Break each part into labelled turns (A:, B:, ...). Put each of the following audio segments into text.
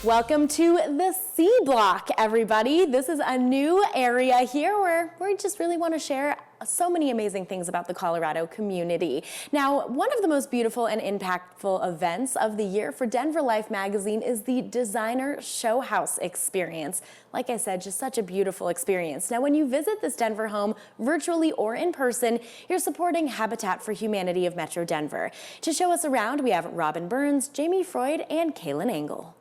A: Welcome to the C Block, everybody. This is a new area here where we just really want to share so many amazing things about the Colorado community. Now, one of the most beautiful and impactful events of the year for Denver Life magazine is the Designer Showhouse experience. Like I said, just such a beautiful experience. Now, when you visit this Denver home, virtually or in person, you're supporting Habitat for Humanity of Metro Denver. To show us around, we have Robin Burns, Jamie Freud, and Kaylin Engel.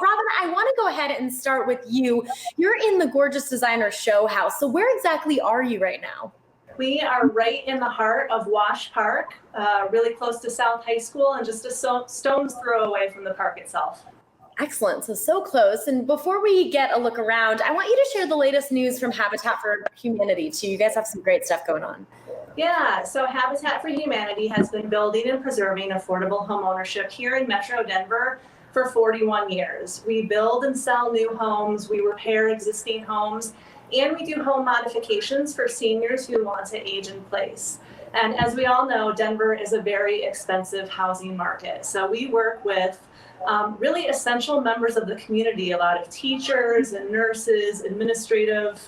A: Robin, I want to go ahead and start with you. You're in the gorgeous Designer Showhouse. So where exactly are you right now?
B: We are right in the heart of Wash Park, really close to South High School and just a stone's throw away from the park itself.
A: Excellent, so close. And before we get a look around, I want you to share the latest news from Habitat for Humanity too. You guys have some great stuff going on.
B: Yeah, so Habitat for Humanity has been building and preserving affordable home ownership here in Metro Denver for 41 years. We build and sell new homes, we repair existing homes, and we do home modifications for seniors who want to age in place. And as we all know, Denver is a very expensive housing market. So we work with really essential members of the community, a lot of teachers and nurses, administrative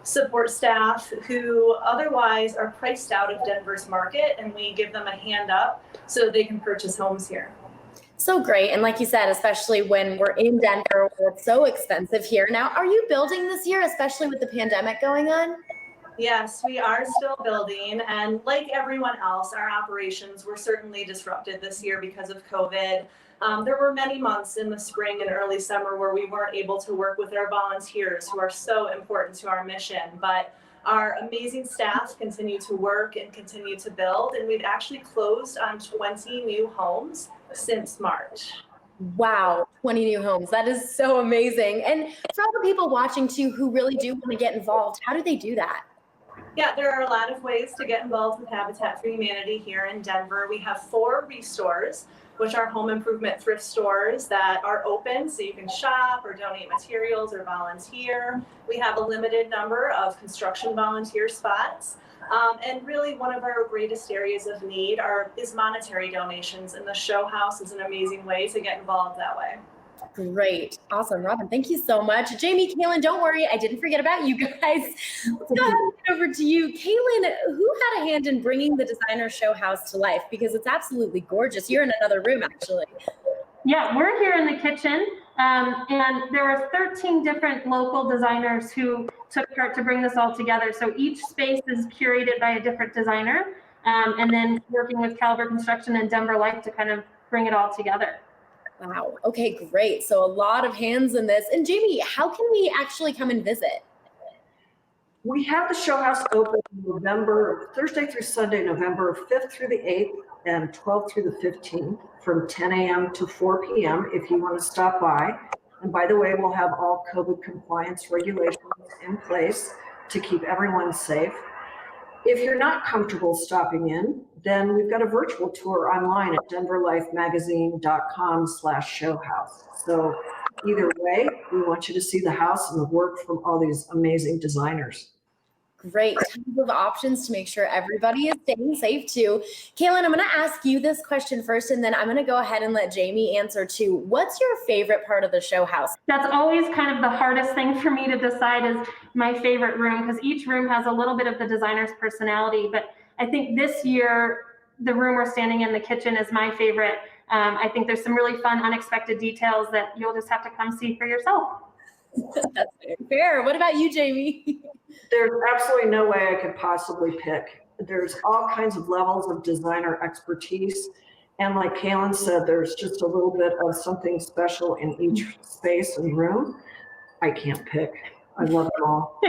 B: support staff who otherwise are priced out of Denver's market, and we give them a hand up so they can purchase homes here.
A: So great. And like you said, especially when we're in Denver, where it's so expensive here. Now, are you building this year, especially with the pandemic going on?
B: Yes, we are still building. And like everyone else, our operations were certainly disrupted this year because of COVID. There were many months in the spring and early summer where we weren't able to work with our volunteers who are so important to our mission. But our amazing staff continue to work and continue to build. And we've actually closed on 20 new homes since March.
A: Wow, 20 new homes. That is so amazing. And for all the people watching too who really do want to get involved, how do they do that?
B: Yeah, there are a lot of ways to get involved with Habitat for Humanity here in Denver. We have 4 restores, which are home improvement thrift stores that are open so you can shop or donate materials or volunteer. We have a limited number of construction volunteer spots. And really one of our greatest areas of need is monetary donations, and the Showhouse is an amazing way to get involved that way.
A: Great. Awesome. Robin, thank you so much. Jamie, Kaylin, don't worry. I didn't forget about you guys. Let's go ahead and get over to you. Kaylin, who had a hand in bringing the Designer Showhouse to life? Because it's absolutely gorgeous. You're in another room, actually.
C: Yeah, we're here in the kitchen, and there were 13 different local designers who took part to bring this all together. So each space is curated by a different designer, and then working with Caliber Construction and Denver Life to kind of bring it all together.
A: Wow. Okay, great. So a lot of hands in this. And Jamie, how can we actually come and visit?
D: We have the Showhouse open Thursday through Sunday, November 5th through the 8th and 12th through the 15th from 10 a.m. to 4 p.m. if you want to stop by. And by the way, we'll have all COVID compliance regulations in place to keep everyone safe. If you're not comfortable stopping in, then we've got a virtual tour online at denverlifemagazine.com/showhouse. So either way, we want you to see the house and the work from all these amazing designers.
A: Great. Tons of options to make sure everybody is staying safe too. Kaylin, I'm going to ask you this question first, and then I'm going to go ahead and let Jamie answer too. What's your favorite part of the Showhouse?
C: That's always kind of the hardest thing for me to decide is my favorite room, because each room has a little bit of the designer's personality. But I think this year, the room we're standing in, the kitchen, is my favorite. I think there's some really fun, unexpected details that you'll just have to come see for yourself.
A: That's fair. What about you, Jamie?
D: There's absolutely no way I could possibly pick. There's all kinds of levels of designer expertise. And like Kaylin said, there's just a little bit of something special in each space and room. I can't pick. I love it all.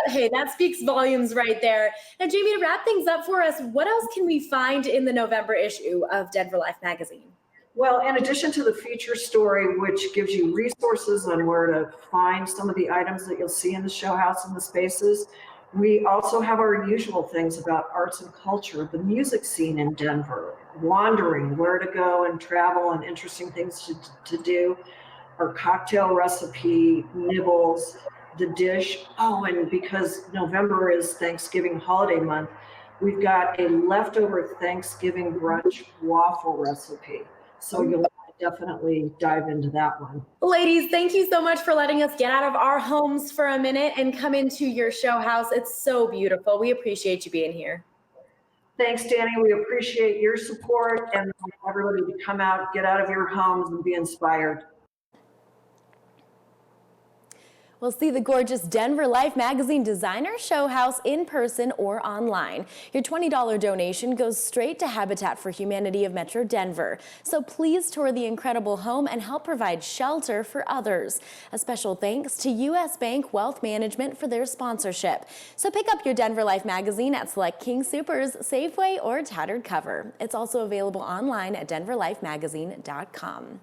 A: Hey, that speaks volumes right there. Now, Jamie, to wrap things up for us, what else can we find in the November issue of Denver Life magazine?
D: Well, in addition to the feature story, which gives you resources on where to find some of the items that you'll see in the Showhouse and the spaces, we also have our usual things about arts and culture, the music scene in Denver, wandering, where to go and travel and interesting things to do, our cocktail recipe, nibbles, the dish. Oh, and because November is Thanksgiving holiday month, we've got a leftover Thanksgiving brunch waffle recipe. So you'll definitely dive into that one.
A: Ladies, thank you so much for letting us get out of our homes for a minute and come into your show house. It's so beautiful. We appreciate you being here.
D: Thanks, Danny. We appreciate your support and everybody to come out, get out of your homes and be inspired.
A: We'll see the gorgeous Denver Life Magazine Designer Show House in person or online. Your $20 donation goes straight to Habitat for Humanity of Metro Denver. So please tour the incredible home and help provide shelter for others. A special thanks to U.S. Bank Wealth Management for their sponsorship. So pick up your Denver Life Magazine at select King Soopers, Safeway, or Tattered Cover. It's also available online at denverlifemagazine.com.